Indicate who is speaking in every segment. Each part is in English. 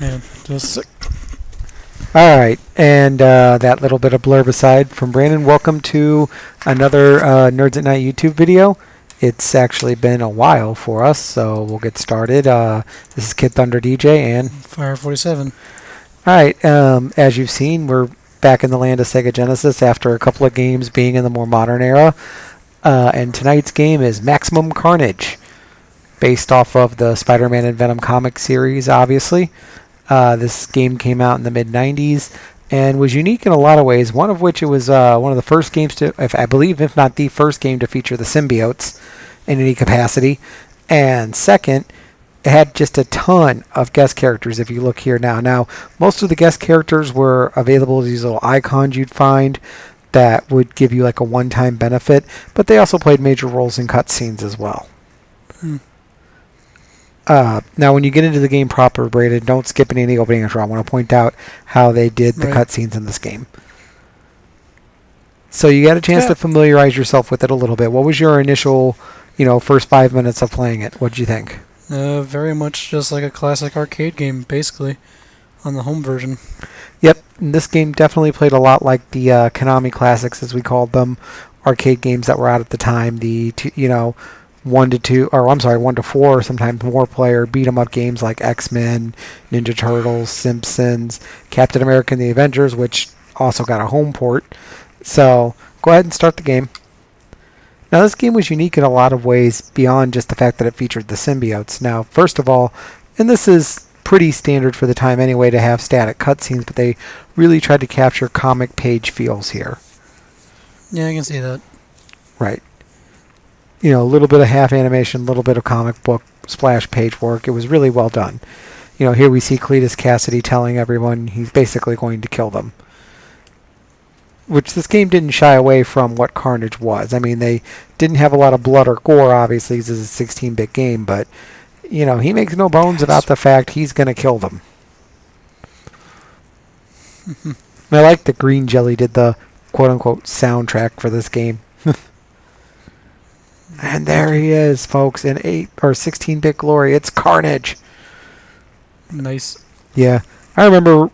Speaker 1: Yeah, just sick.
Speaker 2: All right, and that little bit of blurb aside from Brandon, welcome to another Nerds at Night YouTube video. It's actually been a while for us, so we'll get started. This is Kid Thunder DJ, and
Speaker 1: Fire 47.
Speaker 2: all right, as you've seen, we're back in the land of Sega Genesis after a couple of games being in the more modern era. And tonight's game is Maximum Carnage, based off of the Spider-Man and Venom comic series, obviously. This game came out in the mid-90s and was unique in a lot of ways, one of which it was one of the first games to, if not the first game to feature the symbiotes in any capacity. And second, it had just a ton of guest characters if you look here now. Now, most of the guest characters were available as these little icons you'd find that would give you like a one-time benefit, but they also played major roles in cutscenes as well. Now, when you get into the game proper, Braden, don't skip any opening intro. I want to point out how they did the cutscenes in this game. So you got a chance to familiarize yourself with it a little bit. What was your initial, first 5 minutes of playing it? What did you think?
Speaker 1: Very much just like a classic arcade game, basically, on the home version.
Speaker 2: Yep, and this game definitely played a lot like the Konami classics, as we called them, arcade games that were out at the time. The 1 to 4, sometimes more player beat 'em up games like X-Men, Ninja Turtles, Simpsons, Captain America and the Avengers, which also got a home port. So go ahead and start the game. Now, this game was unique in a lot of ways beyond just the fact that it featured the symbiotes. Now, first of all, and this is pretty standard for the time anyway to have static cutscenes, but they really tried to capture comic page feels here.
Speaker 1: Yeah, I can see that.
Speaker 2: Right. A little bit of half animation, a little bit of comic book splash page work. It was really well done. Here we see Cletus Cassidy telling everyone he's basically going to kill them. Which this game didn't shy away from what Carnage was. I mean, they didn't have a lot of blood or gore, obviously, this is a 16-bit game, but, he makes no bones about the fact he's going to kill them. I like that Green Jelly did the quote-unquote soundtrack for this game. And there he is, folks, in 8 or 16-bit glory. It's Carnage.
Speaker 1: Nice.
Speaker 2: Yeah. I remember,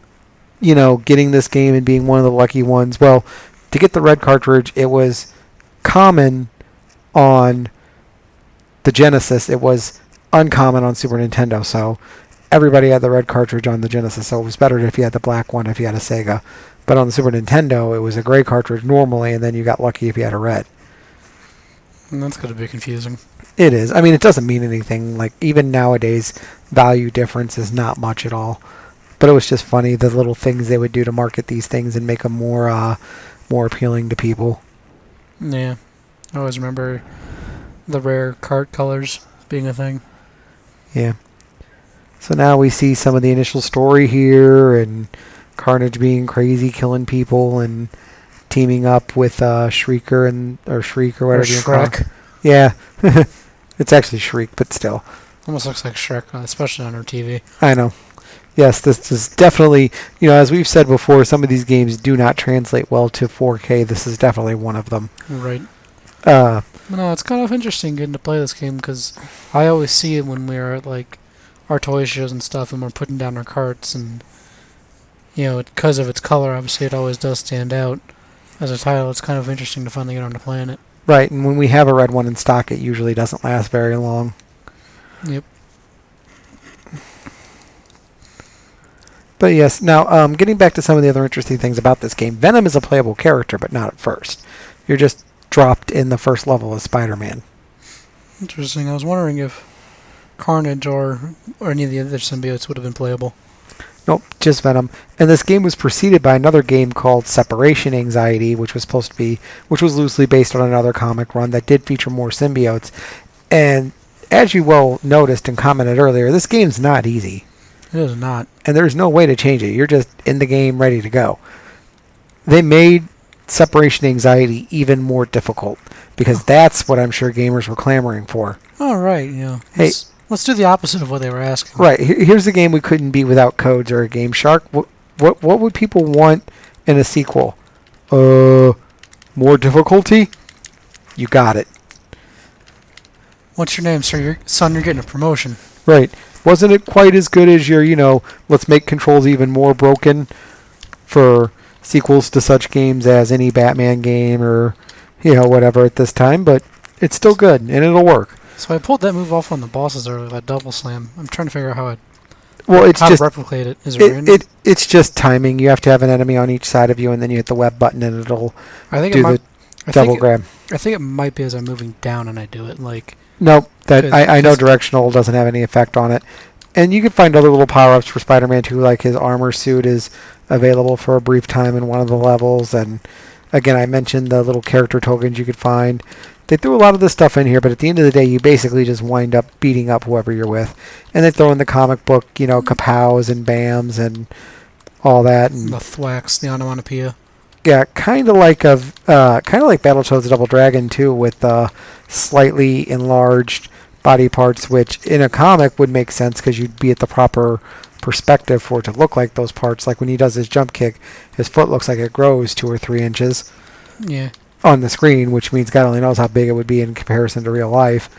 Speaker 2: getting this game and being one of the lucky ones. Well, to get the red cartridge, it was common on the Genesis. It was uncommon on Super Nintendo, so everybody had the red cartridge on the Genesis, so it was better if you had the black one if you had a Sega. But on the Super Nintendo, it was a gray cartridge normally, and then you got lucky if you had a red.
Speaker 1: That's going to be confusing.
Speaker 2: It is. I mean, it doesn't mean anything. Like, even nowadays, value difference is not much at all. But it was just funny, the little things they would do to market these things and make them more appealing to people.
Speaker 1: Yeah. I always remember the rare cart colors being a thing.
Speaker 2: Yeah. So now we see some of the initial story here, and Carnage being crazy, killing people, and teaming up with Shriek or whatever you call it. Yeah. It's actually Shriek, but still.
Speaker 1: Almost looks like Shrek, especially on our TV.
Speaker 2: I know. Yes, this is definitely, as we've said before, some of these games do not translate well to 4K. This is definitely one of them.
Speaker 1: Right. No, it's kind of interesting getting to play this game because I always see it when we're at like our toy shows and stuff and we're putting down our carts, and because of its color, obviously it always does stand out as a title. It's kind of interesting to finally get on to playing it.
Speaker 2: Right, and when we have a red one in stock, it usually doesn't last very long.
Speaker 1: Yep.
Speaker 2: But yes, now getting back to some of the other interesting things about this game, Venom is a playable character, but not at first. You're just dropped in the first level as Spider-Man.
Speaker 1: Interesting. I was wondering if Carnage or any of the other symbiotes would have been playable.
Speaker 2: Nope, just Venom. And this game was preceded by another game called Separation Anxiety, which was loosely based on another comic run that did feature more symbiotes. And as you well noticed and commented earlier, this game's not easy.
Speaker 1: It is not.
Speaker 2: And there's no way to change it. You're just in the game ready to go. They made Separation Anxiety even more difficult because that's what I'm sure gamers were clamoring for.
Speaker 1: All right, yeah.
Speaker 2: Hey,
Speaker 1: let's do the opposite of what they were asking.
Speaker 2: Right. Here's a game we couldn't beat without codes or a Game Shark. What would people want in a sequel? More difficulty? You got it.
Speaker 1: What's your name, sir? Son, you're getting a promotion.
Speaker 2: Right. Wasn't it quite as good as your, let's make controls even more broken for sequels to such games as any Batman game or, whatever at this time, but it's still good and it'll work.
Speaker 1: So I pulled that move off on the bosses earlier, that double slam. I'm trying to figure out
Speaker 2: It's
Speaker 1: how
Speaker 2: just
Speaker 1: to replicate it. Is it random?
Speaker 2: it's just timing. You have to have an enemy on each side of you, and then you hit the web button, and it'll do the double grab.
Speaker 1: I think it might be as I'm moving down and I do it. Like
Speaker 2: Nope, I know directional doesn't have any effect on it. And you can find other little power-ups for Spider-Man too, like his armor suit is available for a brief time in one of the levels. And again, I mentioned the little character tokens you could find. They threw a lot of this stuff in here, but at the end of the day, you basically just wind up beating up whoever you're with. And they throw in the comic book, kapows and bams and all that. And
Speaker 1: the thwacks, the onomatopoeia.
Speaker 2: yeah, kind of like Battletoads Double Dragon too, with slightly enlarged body parts, which in a comic would make sense because you'd be at the proper perspective for it to look like those parts. Like when he does his jump kick, his foot looks like it grows 2 or 3 inches.
Speaker 1: Yeah.
Speaker 2: On the screen, which means God only knows how big it would be in comparison to real life,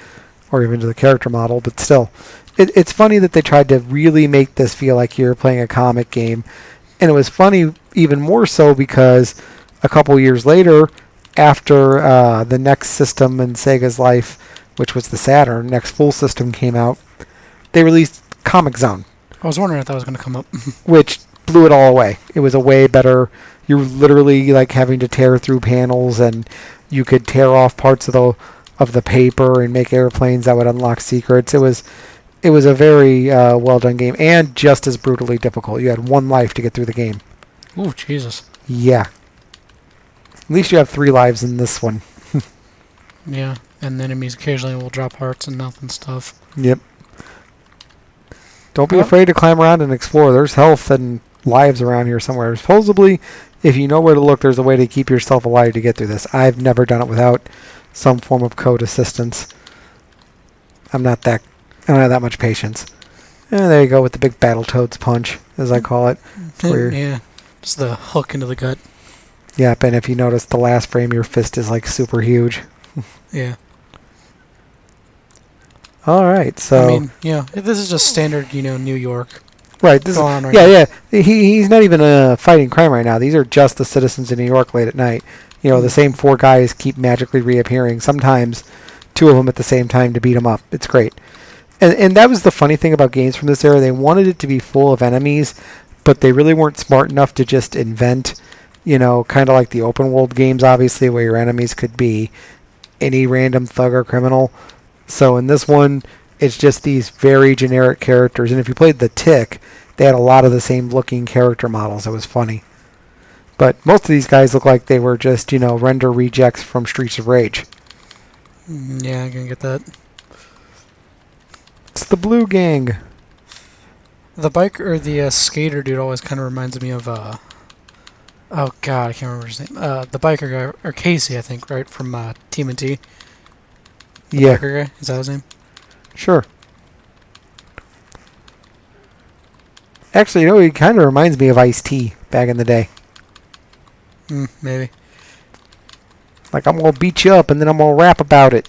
Speaker 2: or even to the character model. But still, it's funny that they tried to really make this feel like you're playing a comic game. And it was funny even more so because a couple years later, after the next system in Sega's life, which was the Saturn, next full system came out, they released Comic Zone.
Speaker 1: I was wondering if that was going to come up.
Speaker 2: Which blew it all away. It was a way better. You were literally like having to tear through panels, and you could tear off parts of the paper and make airplanes that would unlock secrets. It was a very well done game, and just as brutally difficult. You had 1 life to get through the game.
Speaker 1: Ooh, Jesus.
Speaker 2: Yeah. At least you have 3 lives in this one.
Speaker 1: Yeah, and the enemies occasionally will drop hearts and mouth and stuff.
Speaker 2: Yep. Don't be afraid to climb around and explore. There's health and lives around here somewhere. Supposedly, if you know where to look, there's a way to keep yourself alive to get through this. I've never done it without some form of code assistance. I don't have that much patience. And there you go with the big Battletoads punch, as I call it.
Speaker 1: Yeah, just the hook into the gut.
Speaker 2: Yep, and if you notice the last frame, your fist is like super huge.
Speaker 1: Yeah.
Speaker 2: All right, so...
Speaker 1: I mean, this is just standard, New York.
Speaker 2: Right. This
Speaker 1: on right
Speaker 2: yeah. He's not even fighting crime right now. These are just the citizens in New York late at night. The same 4 guys keep magically reappearing. Sometimes 2 of them at the same time to beat them up. It's great. And that was the funny thing about games from this era. They wanted it to be full of enemies, but they really weren't smart enough to just invent, kind of like the open world games, obviously, where your enemies could be any random thug or criminal. So in this one, it's just these very generic characters. And if you played The Tick, they had a lot of the same looking character models. It was funny. But most of these guys look like they were just, render rejects from Streets of Rage.
Speaker 1: Yeah, I can get that.
Speaker 2: It's the Blue Gang.
Speaker 1: The biker or the skater dude always kind of reminds me of oh god, I can't remember his name. The biker guy, or Casey, I think, right, from TMNT. The
Speaker 2: Yeah.
Speaker 1: biker guy, is that his name?
Speaker 2: Sure. Actually, he kind of reminds me of Ice-T back in the day.
Speaker 1: Maybe.
Speaker 2: Like, I'm going to beat you up and then I'm going to rap about it.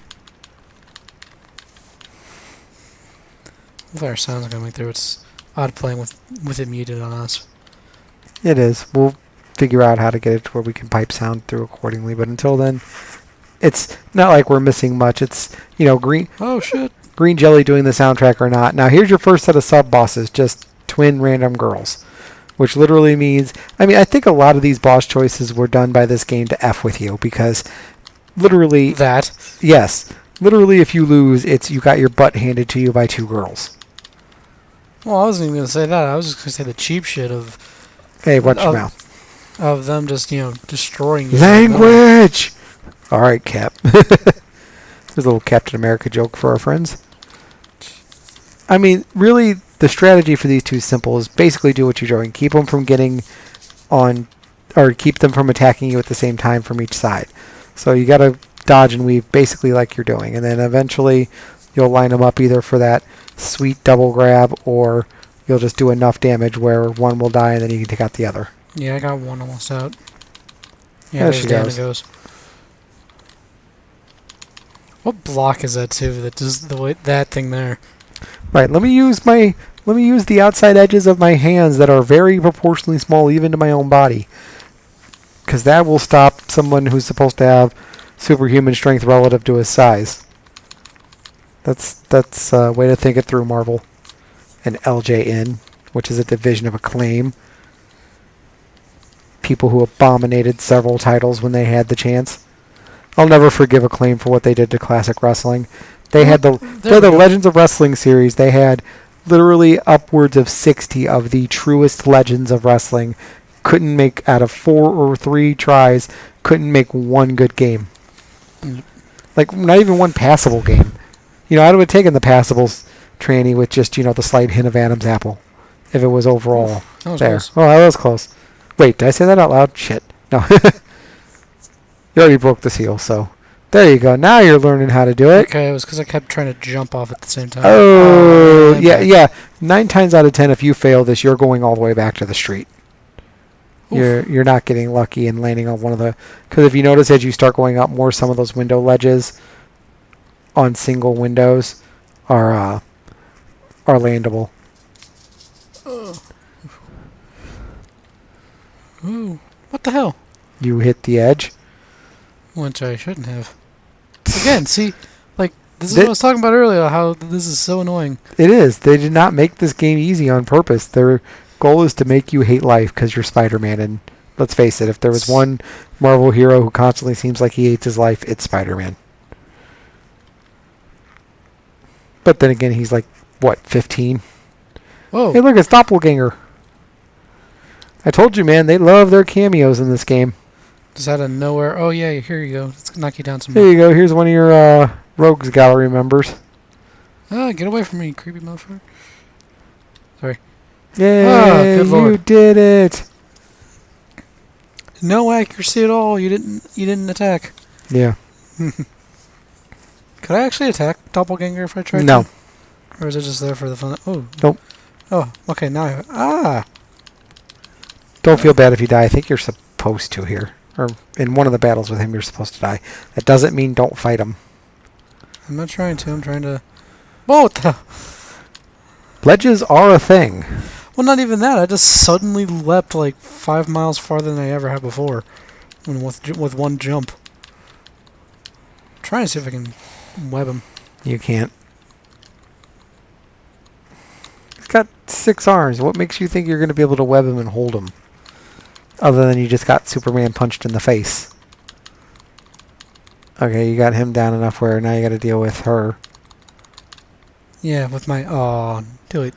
Speaker 1: If our sound's coming through, it's odd playing with it muted on us.
Speaker 2: It is. We'll figure out how to get it to where we can pipe sound through accordingly. But until then, it's not like we're missing much. It's, green.
Speaker 1: Oh, shit.
Speaker 2: Green Jelly doing the soundtrack or not. Now, here's your first set of sub-bosses, just twin random girls. Which literally means... I think a lot of these boss choices were done by this game to F with you, because literally...
Speaker 1: That?
Speaker 2: Yes. Literally, if you lose, it's you got your butt handed to you by 2 girls.
Speaker 1: Well, I wasn't even going to say that. I was just going to say the cheap shit of...
Speaker 2: Hey, watch your mouth.
Speaker 1: Of them just, destroying you.
Speaker 2: Language! Alright, Cap. There's a little Captain America joke for our friends. Really, the strategy for these 2 is simple. Is basically do what you're doing. Keep them from getting on... Or keep them from attacking you at the same time from each side. So you got to dodge and weave basically like you're doing. And then eventually you'll line them up either for that sweet double grab, or you'll just do enough damage where one will die and then you can take out the other.
Speaker 1: Yeah, I got one almost out.
Speaker 2: Yeah, there she
Speaker 1: goes. What block is that too? That does that thing there?
Speaker 2: Right. Let me use the outside edges of my hands that are very proportionally small, even to my own body, because that will stop someone who's supposed to have superhuman strength relative to his size. That's a way to think it through, Marvel. And LJN, which is a division of Acclaim. People who abominated several titles when they had the chance. I'll never forgive Acclaim for what they did to classic wrestling. They had the Legends of Wrestling series. They had literally upwards of 60 of the truest legends of wrestling. Couldn't make, out of 4 or 3 tries, couldn't make one good game. Like, not even one passable game. You know, I would have taken the passables tranny with just, the slight hint of Adam's apple. If it was overall
Speaker 1: That was
Speaker 2: there.
Speaker 1: close.
Speaker 2: Oh, that was close. Wait, did I say that out loud? Shit. No. You already broke the seal, so... There you go. Now you're learning how to do it.
Speaker 1: Okay, it was because I kept trying to jump off at the same time.
Speaker 2: Oh, yeah. 9 times out of 10, if you fail this, you're going all the way back to the street.
Speaker 1: Oof.
Speaker 2: You're not getting lucky and landing on one of the... Because if you notice, as you start going up more, some of those window ledges on single windows are landable.
Speaker 1: Ooh, what the hell?
Speaker 2: You hit the edge.
Speaker 1: Which I shouldn't have. Again, see, like, this is what I was talking about earlier, how this is so annoying.
Speaker 2: It is. They did not make this game easy on purpose. Their goal is to make you hate life because you're Spider-Man. And let's face it, if there was one Marvel hero who constantly seems like he hates his life, it's Spider-Man. But then again, he's like, what, 15?
Speaker 1: Whoa.
Speaker 2: Hey, look, it's Doppelganger. I told you, man, they love their cameos in this game.
Speaker 1: Just out of nowhere. Oh, yeah, here you go. Let's knock you down some more.
Speaker 2: There you go. Here's one of your Rogues Gallery members.
Speaker 1: Ah, get away from me, creepy motherfucker. Sorry.
Speaker 2: Yay,
Speaker 1: good lord.
Speaker 2: you did it.
Speaker 1: No accuracy at all. You didn't attack.
Speaker 2: Yeah.
Speaker 1: Could I actually attack Doppelganger if I tried
Speaker 2: No.
Speaker 1: to? Or is it just there for the fun? Oh.
Speaker 2: Nope.
Speaker 1: Oh, okay, now
Speaker 2: Don't feel bad if you die. I think you're supposed to here. Or in one of the battles with him, you're supposed to die. That doesn't mean don't fight him.
Speaker 1: I'm not trying to. I'm trying to... Whoa, what the...
Speaker 2: Ledges are a thing.
Speaker 1: Well, not even that. I just suddenly leapt like 5 miles farther than I ever have before. With one jump. I'm trying to see if I can web him.
Speaker 2: You can't. He's got 6 arms. What makes you think you're going to be able to web him and hold him? Other than you just got Superman punched in the face. Okay, you got him down enough where now you got to deal with her.
Speaker 1: Yeah, with my... Oh, do it.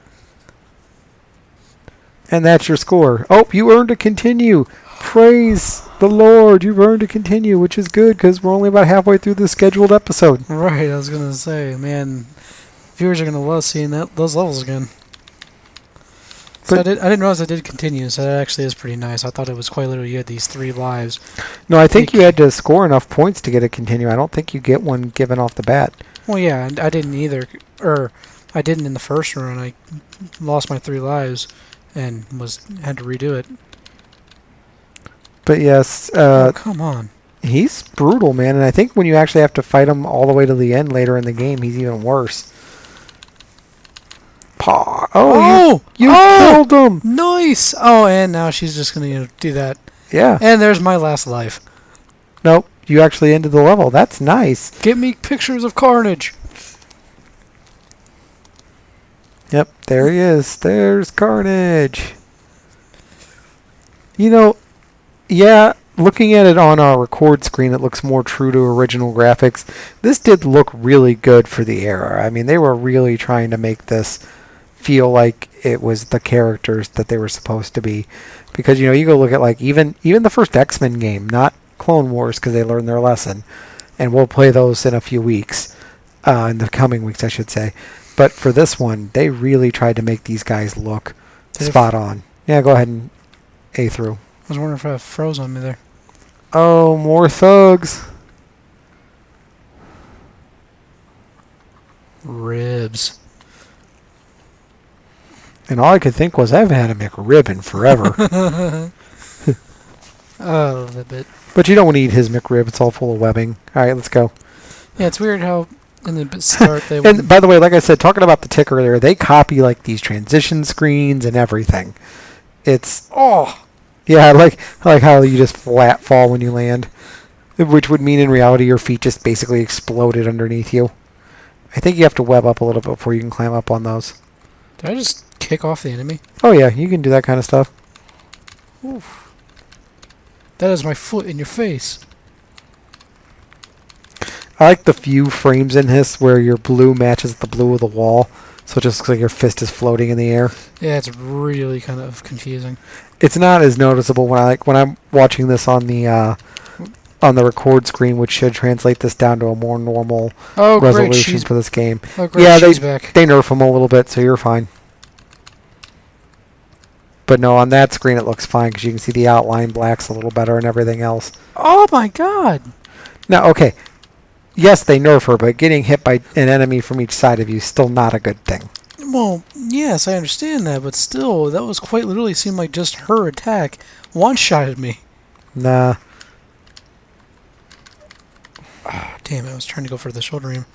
Speaker 2: And that's your score. Oh, you earned a continue. Praise the Lord. You've earned a continue, which is good because we're only about halfway through the scheduled episode.
Speaker 1: Right, I was going to say, man, viewers are going to love seeing those levels again. So I didn't realize I did continue, so that actually is pretty nice. I thought it was quite literally you had these 3 lives.
Speaker 2: No, I think you had to score enough points to get a continue. I don't think you get one given off the bat.
Speaker 1: Well, yeah, I didn't either. Or, I didn't in the first run. I lost my 3 lives and had to redo it.
Speaker 2: But yes,
Speaker 1: oh, come on.
Speaker 2: He's brutal, man. And I think when you actually have to fight him all the way to the end later in the game, he's even worse. Paw. Oh, you killed him.
Speaker 1: Nice. Oh, and now she's just going to do that.
Speaker 2: Yeah.
Speaker 1: And there's my last life.
Speaker 2: Nope. You actually ended the level. That's nice.
Speaker 1: Get me pictures of Carnage.
Speaker 2: Yep. There he is. There's Carnage. You know, yeah, looking at it on our record screen, it looks more true to original graphics. This did look really good for the era. I mean, they were really trying to make this feel like it was the characters that they were supposed to be. Because, you go look at, like, even the first X-Men game, not Clone Wars, because they learned their lesson. And we'll play those in a few weeks. In the coming weeks, I should say. But for this one, they really tried to make these guys look spot on. Yeah, go ahead and A through.
Speaker 1: I was wondering if I froze on me there.
Speaker 2: Oh, more thugs.
Speaker 1: Ribs.
Speaker 2: And all I could think was, I haven't had a McRib in forever.
Speaker 1: I love that bit.
Speaker 2: But you don't want to eat his McRib. It's all full of webbing. All right, let's go.
Speaker 1: Yeah, it's weird how In the start, they
Speaker 2: And by the way, like I said, talking about the tick earlier, they copy like these transition screens and everything. It's yeah, like how you just flat fall when you land, which would mean in reality your feet just basically exploded underneath you. I think you have to web up a little bit before you can climb up on those.
Speaker 1: Did I just kick off the enemy?
Speaker 2: Oh yeah, you can do that kind of stuff.
Speaker 1: Oof. That is my foot in your face.
Speaker 2: I like the few frames in this where your blue matches the blue of the wall, so it just looks like your fist is floating in the air.
Speaker 1: Yeah, it's really kind of confusing.
Speaker 2: It's not as noticeable when I'm watching this on the record screen, which should translate this down to a more normal resolution for this game.
Speaker 1: Oh, great,
Speaker 2: yeah,
Speaker 1: she's back.
Speaker 2: They nerf them a little bit, so you're fine. But no, on that screen it looks fine because you can see the outline blacks a little better and everything else.
Speaker 1: Oh my god!
Speaker 2: Now, okay. Yes, they nerf her, but getting hit by an enemy from each side of you is still not a good thing.
Speaker 1: Well, yes, I understand that, but still, that was quite literally seemed like just her attack one-shotted me.
Speaker 2: Nah.
Speaker 1: Oh, damn it, I was trying to go for the shoulder aim.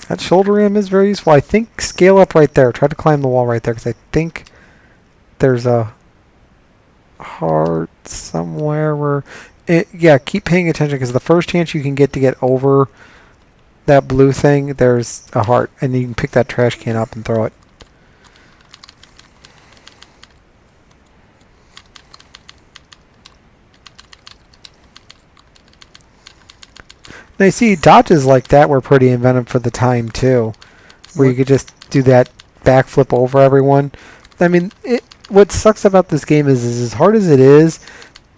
Speaker 2: That shoulder aim is very useful. I think scale up right there. Try to climb the wall right there, because I think there's a heart somewhere where... yeah, keep paying attention, because the first chance you can get to get over that blue thing, there's a heart, and you can pick that trash can up and throw it. Now you see, dodges like that were pretty inventive for the time, too, where you could just do that backflip over everyone. I mean, what sucks about this game is as hard as it is,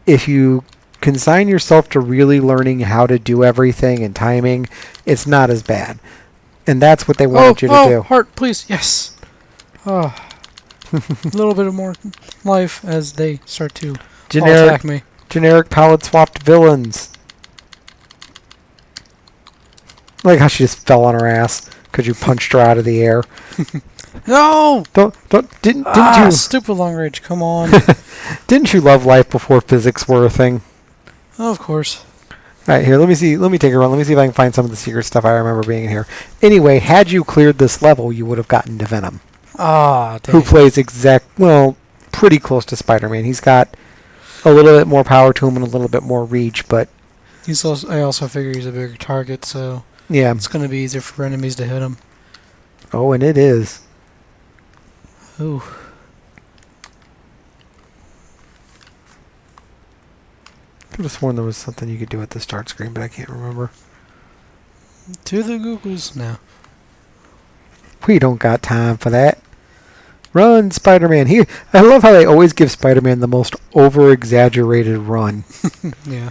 Speaker 2: if you consign yourself to really learning how to do everything and timing, it's not as bad. And that's what they wanted you to do.
Speaker 1: Heart, please, yes. Oh, a little bit of more life as they start to attack me.
Speaker 2: Generic palette-swapped villains. Like how she just fell on her ass because you punched her out of the air.
Speaker 1: No!
Speaker 2: Didn't you?
Speaker 1: Stupid long range, come on.
Speaker 2: Didn't you love life before physics were a thing?
Speaker 1: Oh, of course.
Speaker 2: All right, here, let me see. Let me take a run. Let me see if I can find some of the secret stuff I remember being in here. Anyway, had you cleared this level, you would have gotten to Venom.
Speaker 1: Ah, dang.
Speaker 2: Who plays pretty close to Spider-Man. He's got a little bit more power to him and a little bit more reach, but...
Speaker 1: I also figure he's a bigger target, so...
Speaker 2: Yeah.
Speaker 1: It's going to be easier for enemies to hit him.
Speaker 2: Oh, and it is.
Speaker 1: Ooh.
Speaker 2: Could have sworn there was something you could do at the start screen, but I can't remember.
Speaker 1: To the Googles now.
Speaker 2: We don't got time for that. Run, Spider-Man. I love how they always give Spider-Man the most over-exaggerated run.
Speaker 1: Yeah.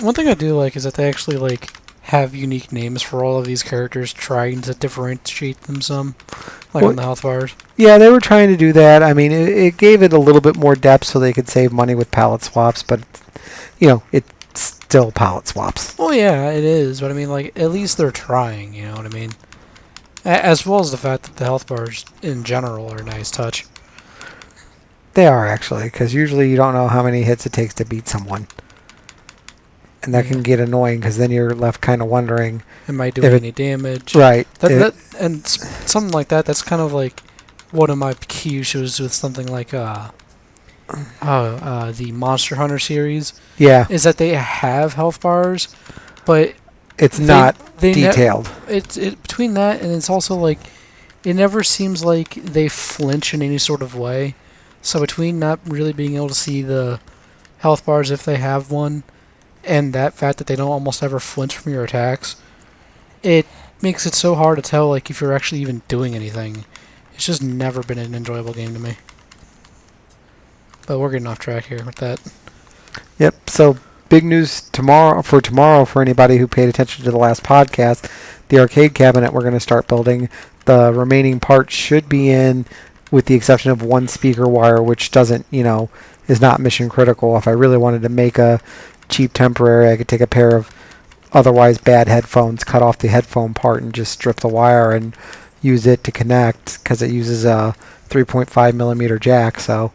Speaker 1: One thing I do like is that they actually have unique names for all of these characters, trying to differentiate them some, on the health bars.
Speaker 2: Yeah, they were trying to do that. I mean, it gave it a little bit more depth so they could save money with palette swaps, but it's still palette swaps.
Speaker 1: Well, yeah, it is, but I mean, at least they're trying. You know what I mean? As well as the fact that the health bars in general are a nice touch.
Speaker 2: They are actually, because usually you don't know how many hits it takes to beat someone. And that can get annoying because then you're left kind of wondering...
Speaker 1: Am I doing any damage?
Speaker 2: Right.
Speaker 1: And something like that, that's kind of one of my key issues with something like the Monster Hunter series.
Speaker 2: Yeah.
Speaker 1: Is that they have health bars, but...
Speaker 2: It's not detailed.
Speaker 1: Between that and it's also it never seems like they flinch in any sort of way. So between not really being able to see the health bars if they have one... and that fact that they don't almost ever flinch from your attacks, it makes it so hard to tell if you're actually even doing anything. It's just never been an enjoyable game to me. But we're getting off track here with that.
Speaker 2: Yep, so big news tomorrow for anybody who paid attention to the last podcast. The arcade cabinet we're going to start building, the remaining parts should be in, with the exception of one speaker wire, which doesn't, is not mission critical. If I really wanted to make a cheap temporary, I could take a pair of otherwise bad headphones, cut off the headphone part, and just strip the wire and use it to connect because it uses a 3.5 millimeter jack. So,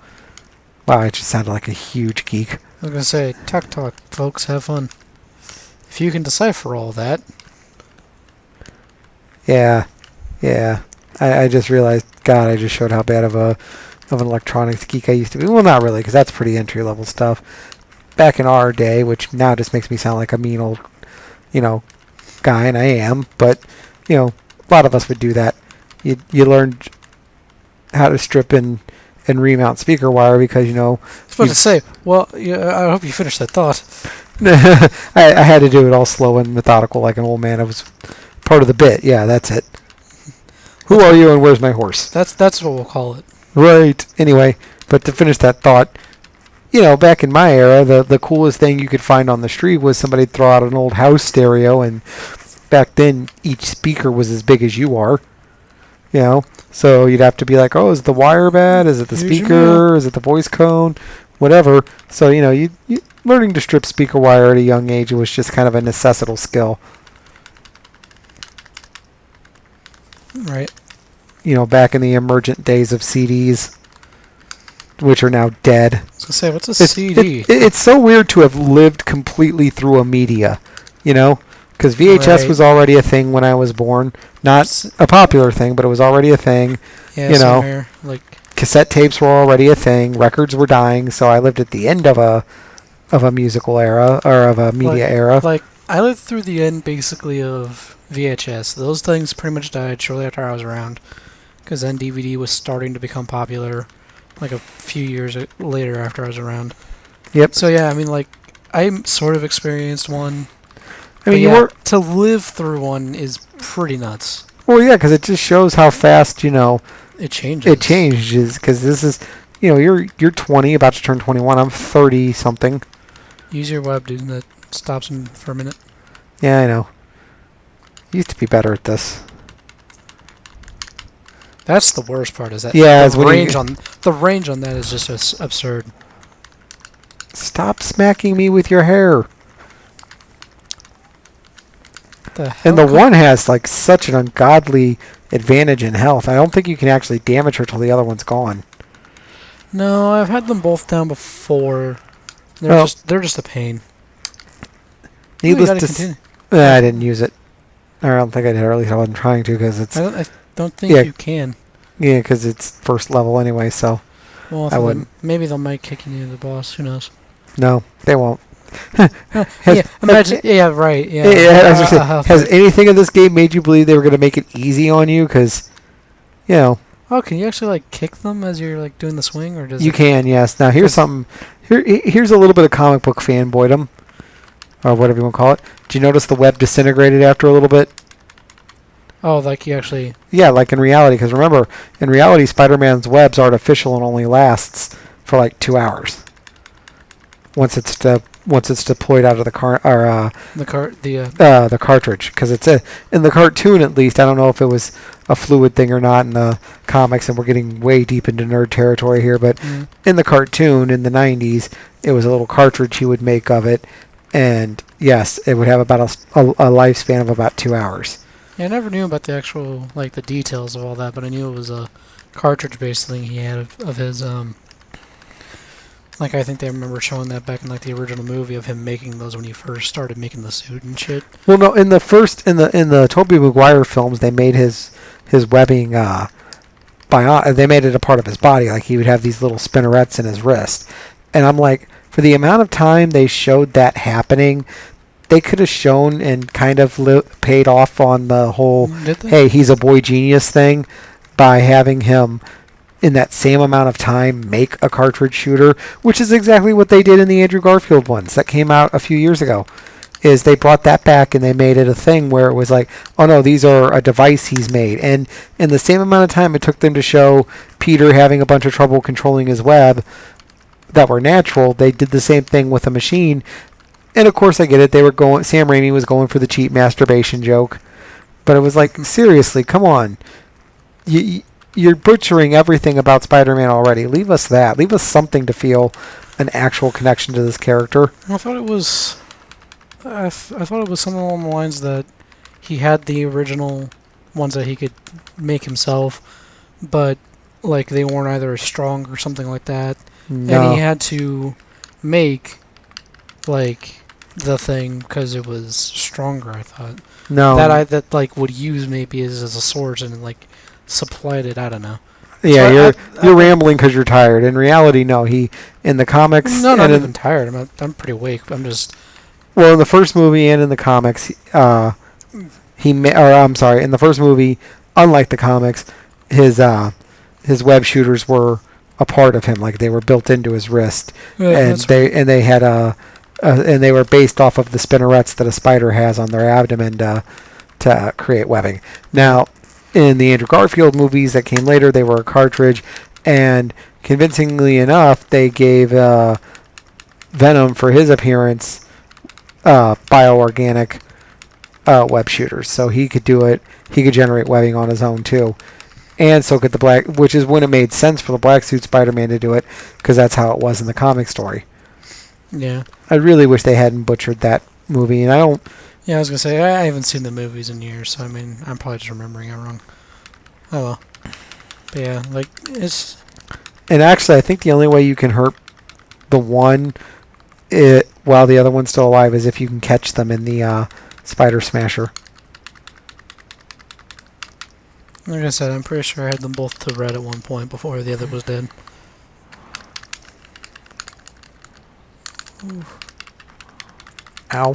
Speaker 2: wow, it just sounded like a huge geek.
Speaker 1: I was gonna say, tech talk, folks, have fun. If you can decipher all that.
Speaker 2: Yeah. I just realized, God, I just showed how bad of an electronics geek I used to be. Well, not really, because that's pretty entry level stuff. Back in our day, which now just makes me sound like a mean old, guy, and I am. But a lot of us would do that. You learned how to strip and remount speaker wire because
Speaker 1: I was about to say, well, yeah, I hope you finished that thought.
Speaker 2: I had to do it all slow and methodical like an old man. It was part of the bit. Yeah, that's it. Who are you and where's my horse?
Speaker 1: That's what we'll call it.
Speaker 2: Right. Anyway, but to finish that thought, back in my era, the coolest thing you could find on the street was somebody'd throw out an old house stereo, and back then each speaker was as big as you are. So you'd have to be like, oh, is the wire bad? Is it the speaker? Is it the voice cone? Whatever. So, you learning to strip speaker wire at a young age, it was just kind of a necessital skill.
Speaker 1: Right.
Speaker 2: Back in the emergent days of CDs, which are now dead.
Speaker 1: I was going to say, what's a CD?
Speaker 2: It's so weird to have lived completely through a media, because VHS was already a thing when I was born. Not a popular thing, but it was already a thing.
Speaker 1: Yeah, somewhere.
Speaker 2: Cassette tapes were already a thing. Records were dying, so I lived at the end of a musical era, or of a media era.
Speaker 1: I lived through the end, basically, of VHS. Those things pretty much died shortly after I was around, because then DVD was starting to become popular, a few years later after I was around.
Speaker 2: Yep.
Speaker 1: So yeah, I sort of experienced one. To live through one is pretty nuts.
Speaker 2: Well, yeah, because it just shows how fast
Speaker 1: it changes.
Speaker 2: It changes because this is, you're 20, about to turn 21. I'm 30 something.
Speaker 1: Use your web, dude. That stops him for a minute.
Speaker 2: Yeah, I know. Used to be better at this.
Speaker 1: That's the worst part. Is that the range on that is just absurd.
Speaker 2: Stop smacking me with your hair. And the one has such an ungodly advantage in health. I don't think you can actually damage her till the other one's gone.
Speaker 1: No, I've had them both down before. They're just a pain.
Speaker 2: Needless to say, I didn't use it. I don't think I did, or at least I wasn't trying to, because it's.
Speaker 1: I don't think you can.
Speaker 2: Yeah, because it's first level anyway. So.
Speaker 1: Well, I wouldn't. Maybe they might kick you to the boss. Who knows?
Speaker 2: No, they won't.
Speaker 1: Imagine. Yeah, right. Yeah.
Speaker 2: Has anything in this game made you believe they were going to make it easy on you? Because,
Speaker 1: Oh, can you actually kick them as you're doing the swing, or does
Speaker 2: you can? Yes. Now here's something. Here's a little bit of comic book fanboydom, or whatever you want to call it. Did you notice the web disintegrated after a little bit?
Speaker 1: Oh, you actually.
Speaker 2: Yeah, in reality. Because remember, in reality, Spider-Man's web's artificial and only lasts for 2 hours. Once it's deployed out of the the cartridge, because it's in the cartoon, at least. I don't know if it was a fluid thing or not in the comics, and we're getting way deep into nerd territory here, but in the cartoon in the 90s, it was a little cartridge he would make of it, and yes, it would have about a lifespan of about 2 hours.
Speaker 1: Yeah, I never knew about the actual the details of all that, but I knew it was a cartridge-based thing he had of his I think they remember showing that back in the original movie of him making those when he first started making the suit and shit.
Speaker 2: Well, no, in the Tobey Maguire films, they made his webbing they made it a part of his body. He would have these little spinnerets in his wrist, and I'm for the amount of time they showed that happening, they could have shown and kind of paid off on the whole "hey, he's a boy genius" thing by having him, in that same amount of time, make a cartridge shooter, which is exactly what they did in the Andrew Garfield ones that came out a few years ago. Is they brought that back and they made it a thing where it was oh no, these are a device he's made. And in the same amount of time it took them to show Peter having a bunch of trouble controlling his web that were natural, they did the same thing with a machine. And of course I get it, Sam Raimi was going for the cheap masturbation joke. But it was seriously, come on. You're butchering everything about Spider-Man already. Leave us that. Leave us something to feel an actual connection to this character.
Speaker 1: I thought it was something along the lines that he had the original ones that he could make himself, but like they weren't either as strong or something like that.
Speaker 2: No.
Speaker 1: And he had to make like the thing because it was stronger. I thought
Speaker 2: No.
Speaker 1: that like would use maybe as a source and like supplied it. I don't know.
Speaker 2: Yeah,
Speaker 1: So
Speaker 2: you're rambling because you're tired. In reality, no. He in the comics.
Speaker 1: No,
Speaker 2: and
Speaker 1: not
Speaker 2: in,
Speaker 1: even tired. I'm pretty awake. I'm just.
Speaker 2: Well, in the first movie and in the comics, I'm sorry, in the first movie, unlike the comics, his web shooters were a part of him, like they were built into his wrist, and they had and they were based off of the spinnerets that a spider has on their abdomen to create webbing. Now, in the Andrew Garfield movies that came later, they were a cartridge, and convincingly enough, they gave Venom for his appearance bioorganic web shooters, so he could do it. He could generate webbing on his own too, and so could the black, which is when it made sense for the black suit Spider-Man to do it, because that's how it was in the comic story.
Speaker 1: Yeah.
Speaker 2: I really wish they hadn't butchered that movie, and I don't.
Speaker 1: Yeah, I was gonna say I haven't seen the movies in years, so I mean I'm probably just remembering it wrong. Oh well. But yeah, like it's.
Speaker 2: And actually, I think the only way you can hurt the one while the other one's still alive is if you can catch them in the Spider Smasher.
Speaker 1: Like I said, I'm pretty sure I had them both to red at one point before the other was dead. Ooh.
Speaker 2: Ow.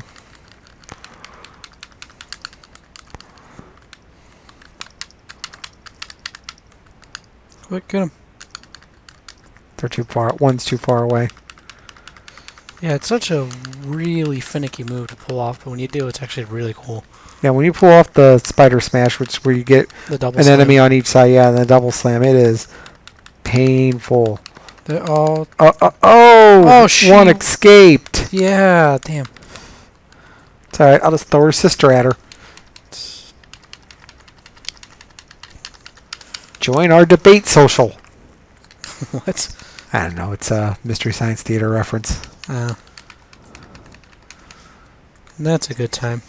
Speaker 1: Quick, get him.
Speaker 2: They're too far. One's too far away.
Speaker 1: Yeah, it's such a really finicky move to pull off, but when you do, it's actually really cool.
Speaker 2: Yeah, when you pull off the Spider Smash, which is where you get
Speaker 1: The double
Speaker 2: an
Speaker 1: slam.
Speaker 2: enemy on each side, yeah, and the double slam, it is painful.
Speaker 1: They're all.
Speaker 2: Oh,
Speaker 1: shoot.
Speaker 2: one escaped.
Speaker 1: Yeah, damn.
Speaker 2: It's alright, I'll just throw her sister at her. Join our debate social.
Speaker 1: What?
Speaker 2: I don't know, it's a Mystery Science Theater reference.
Speaker 1: That's a good time.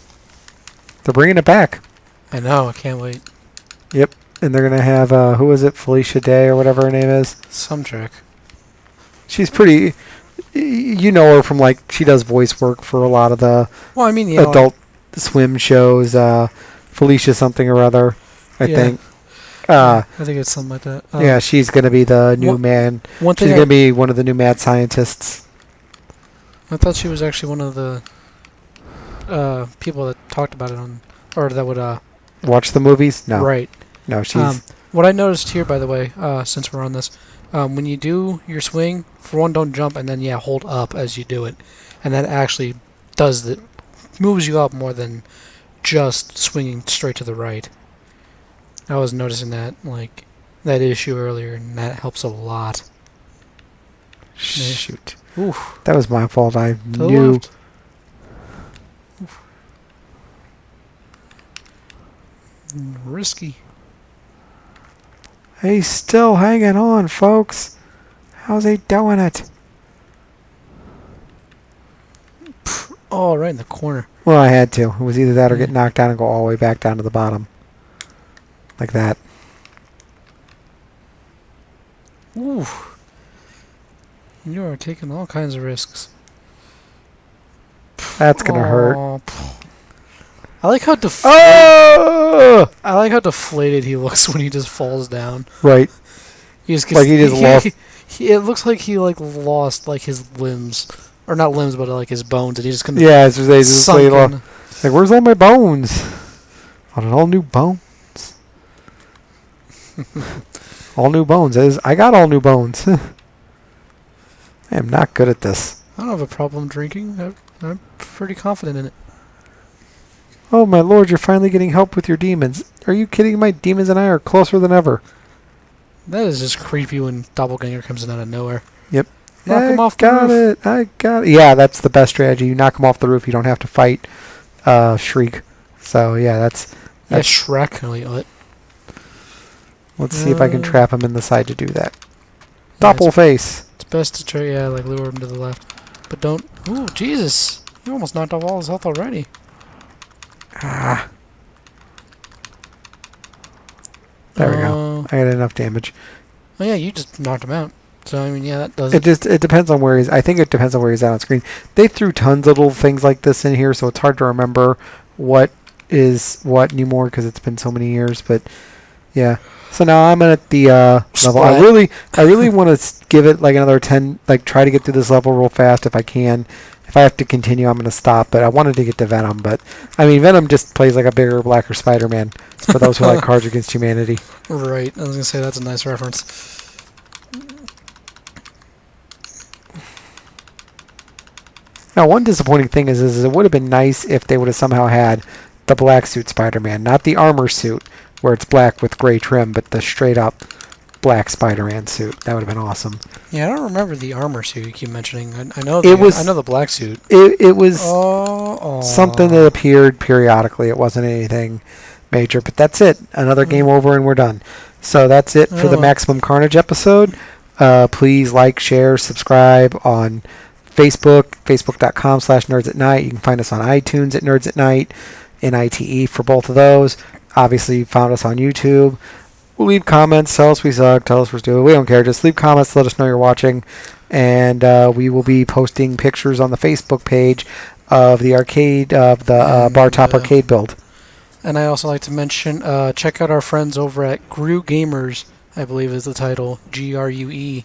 Speaker 2: They're bringing it back.
Speaker 1: I know, I can't wait.
Speaker 2: Yep, and they're going to have, who was it, Felicia Day or whatever her name is?
Speaker 1: Some trick.
Speaker 2: She's pretty, you know her from, like, she does voice work for a lot of the
Speaker 1: Well, I mean, you know,
Speaker 2: Adult Swim shows, Felicia something or other, I think.
Speaker 1: I think it's something like that.
Speaker 2: Yeah, she's going to be the new man.
Speaker 1: One
Speaker 2: She's
Speaker 1: thing
Speaker 2: going to be one of the new mad scientists.
Speaker 1: I thought she was actually one of the people that talked about it on, or that would
Speaker 2: Watch the movies? No.
Speaker 1: right.
Speaker 2: No, she's...
Speaker 1: What I noticed here, by the way, since we're on this, when you do your swing, for one, don't jump, and then hold up as you do it, and that actually moves you up more than just swinging straight to the right. I was noticing that, like, that issue earlier, and that helps a lot.
Speaker 2: Shoot.
Speaker 1: Oof.
Speaker 2: That was my fault. I
Speaker 1: To the
Speaker 2: knew...
Speaker 1: left. Risky.
Speaker 2: He's still hanging on, folks. How's he doing it?
Speaker 1: Oh, right in the corner.
Speaker 2: Well, I had to. It was either that or get knocked down and go all the way back down to the bottom. Like that.
Speaker 1: Ooh. You are taking all kinds of risks.
Speaker 2: That's gonna hurt.
Speaker 1: I like how I like how deflated he looks when he just falls down.
Speaker 2: Right.
Speaker 1: He just
Speaker 2: Like he just lost.
Speaker 1: It looks like he lost like his limbs, or not limbs, but like his bones, and he just couldn't.
Speaker 2: Yeah, it's just, they just
Speaker 1: sunk in.
Speaker 2: like, where's all my bones? On all new bones. All new bones. I got all new bones. I am not good at this.
Speaker 1: I don't have a problem drinking. I'm pretty confident in it.
Speaker 2: Oh my lord, you're finally getting help with your demons. Are you kidding? My demons and I are closer than ever.
Speaker 1: That is just creepy when Doppelganger comes in out of nowhere.
Speaker 2: Yep.
Speaker 1: Knock him off the roof.
Speaker 2: I got it. Yeah, that's the best strategy. You knock him off the roof. You don't have to fight Shriek. So yeah, that's
Speaker 1: Shrek.
Speaker 2: Let's see if I can trap him in the side to do that.
Speaker 1: Yeah,
Speaker 2: Doppelface.
Speaker 1: It's best to try, like lure him to the left, but don't. Ooh, Jesus! You almost knocked off all his health already.
Speaker 2: Ah. There we go. I got enough damage.
Speaker 1: Oh yeah, you just knocked him out. So I mean, yeah, that does
Speaker 2: it depends on where he's. I think it depends on where he's at on screen. They threw tons of little things like this in here, so it's hard to remember what is what anymore because it's been so many years. But yeah, so now I'm at the level. I really want to give it like another 10. Like try to get through this level real fast if I can. If I have to continue, I'm going to stop. But I wanted to get to Venom. But I mean, Venom just plays like a bigger, blacker Spider-Man. For those who like Cards Against Humanity.
Speaker 1: Right. I was gonna say that's a nice reference.
Speaker 2: Now, one disappointing thing is it would have been nice if they would have somehow had the black suit Spider-Man, not the armor suit where it's black with gray trim, but the straight up black Spider-Man suit. That would have been awesome.
Speaker 1: Yeah, I don't remember the armor suit you keep mentioning. I know the black suit.
Speaker 2: It was something that appeared periodically. It wasn't anything major, but that's it. Another game over and we're done. So that's it for the Maximum Carnage episode. Please like, share, subscribe on Facebook, facebook.com/nerdsatnight. You can find us on iTunes at Nerds at Night, NITE for both of those. Obviously, you found us on YouTube. We'll leave comments. Tell us we suck. Tell us we're stupid. We don't care. Just leave comments. Let us know you're watching. And we will be posting pictures on the Facebook page of the arcade, of the bar top arcade build.
Speaker 1: And I also like to mention, check out our friends over at Gru Gamers, I believe is the title, GRUE.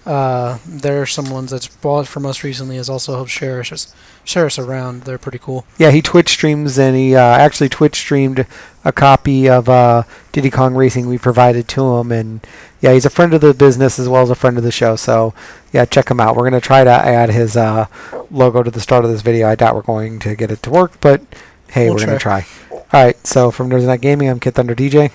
Speaker 1: They're some ones that's bought from us recently, has also helped share us around. They're pretty cool. Yeah,
Speaker 2: he Twitch streams, and he actually Twitch streamed a copy of Diddy Kong Racing we provided to him, and yeah, he's a friend of the business as well as a friend of the show, so yeah, check him out. We're going to try to add his logo to the start of this video. I doubt we're going to get it to work, but hey, we're going to try. Alright, so from Nerds Not Gaming, I'm Kid Thunder DJ.